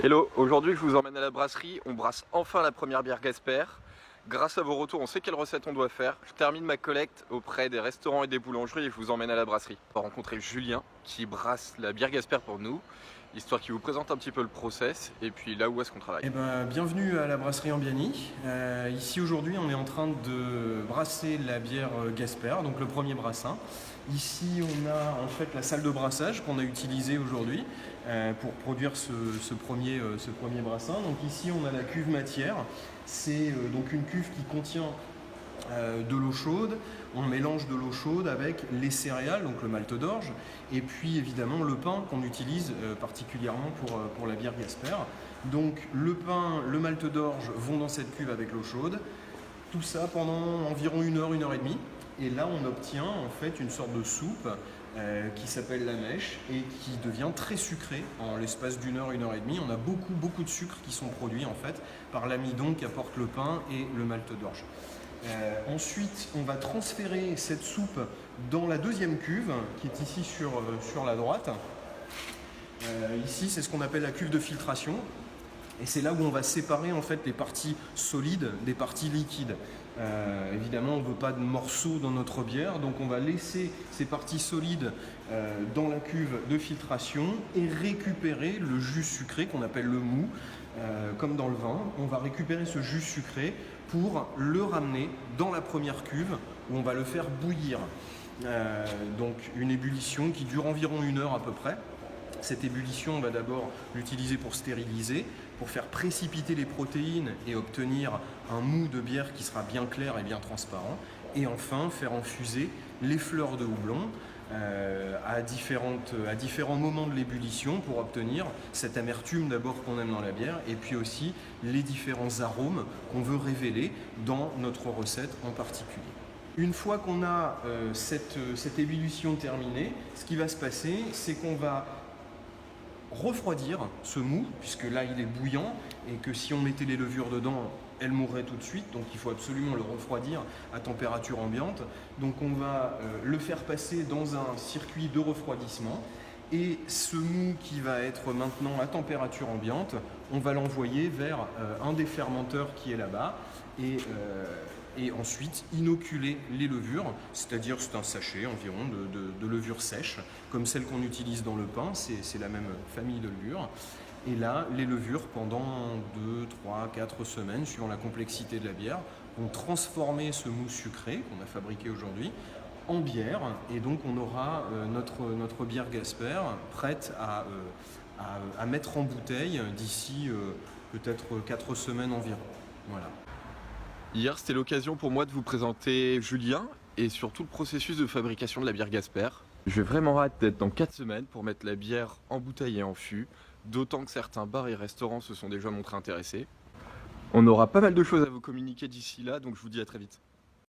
Hello, aujourd'hui je vous emmène à la brasserie, on brasse enfin la première bière Gasper. Grâce à vos retours, on sait quelle recette on doit faire. Je termine ma collecte auprès des restaurants et des boulangeries et je vous emmène à la brasserie. On va rencontrer Julien qui brasse la bière Gasper pour nous, histoire qu'il vous présente un petit peu le process et puis là où est-ce qu'on travaille. Bienvenue à la brasserie Ambiani. Ici aujourd'hui on est en train de brasser la bière Gasper, donc le premier brassin. Ici on a en fait la salle de brassage qu'on a utilisée aujourd'hui pour produire ce premier brassin. Donc ici on a la cuve matière, c'est donc une cuve qui contient de l'eau chaude, on mélange de l'eau chaude avec les céréales, donc le malt d'orge, et puis évidemment le pain qu'on utilise particulièrement pour la bière Gasper. Donc le pain, le malt d'orge vont dans cette cuve avec l'eau chaude, tout ça pendant environ une heure et demie. Et là on obtient en fait une sorte de soupe qui s'appelle la mèche et qui devient très sucrée en l'espace d'une heure et demie. On a beaucoup de sucres qui sont produits en fait par l'amidon qu'apporte le pain et le malt d'orge. Ensuite, on va transférer cette soupe dans la deuxième cuve qui est ici sur la droite. Ici, c'est ce qu'on appelle la cuve de filtration. Et c'est là où on va séparer en fait les parties solides des parties liquides. Évidemment, on ne veut pas de morceaux dans notre bière, donc on va laisser ces parties solides dans la cuve de filtration et récupérer le jus sucré qu'on appelle le mou, comme dans le vin. On va récupérer ce jus sucré pour le ramener dans la première cuve où on va le faire bouillir. Donc une ébullition qui dure environ une heure à peu près. Cette ébullition, on va d'abord l'utiliser pour stériliser, pour faire précipiter les protéines et obtenir un mou de bière qui sera bien clair et bien transparent. Et enfin, faire infuser les fleurs de houblon à différents moments de l'ébullition pour obtenir cette amertume d'abord qu'on aime dans la bière et puis aussi les différents arômes qu'on veut révéler dans notre recette en particulier. Une fois qu'on a cette ébullition terminée, ce qui va se passer, c'est qu'on va refroidir ce mou, puisque là il est bouillant et que si on mettait les levures dedans, elles mourraient tout de suite, donc il faut absolument le refroidir à température ambiante. Donc on va le faire passer dans un circuit de refroidissement et ce mou qui va être maintenant à température ambiante, on va l'envoyer vers un des fermenteurs qui est là-bas et ensuite inoculer les levures, c'est-à-dire c'est un sachet environ de levures sèches, comme celles qu'on utilise dans le pain, c'est la même famille de levures. Et là, les levures, pendant 2, 3, 4 semaines, suivant la complexité de la bière, vont transformer ce mousse sucré qu'on a fabriqué aujourd'hui en bière. Et donc on aura notre bière Gasper prête à mettre en bouteille d'ici peut-être 4 semaines environ. Voilà. Hier c'était l'occasion pour moi de vous présenter Julien et surtout le processus de fabrication de la bière Gasper. J'ai vraiment hâte d'être dans 4 semaines pour mettre la bière en bouteille et en fût, d'autant que certains bars et restaurants se sont déjà montrés intéressés. On aura pas mal de choses à vous communiquer d'ici là, donc je vous dis à très vite.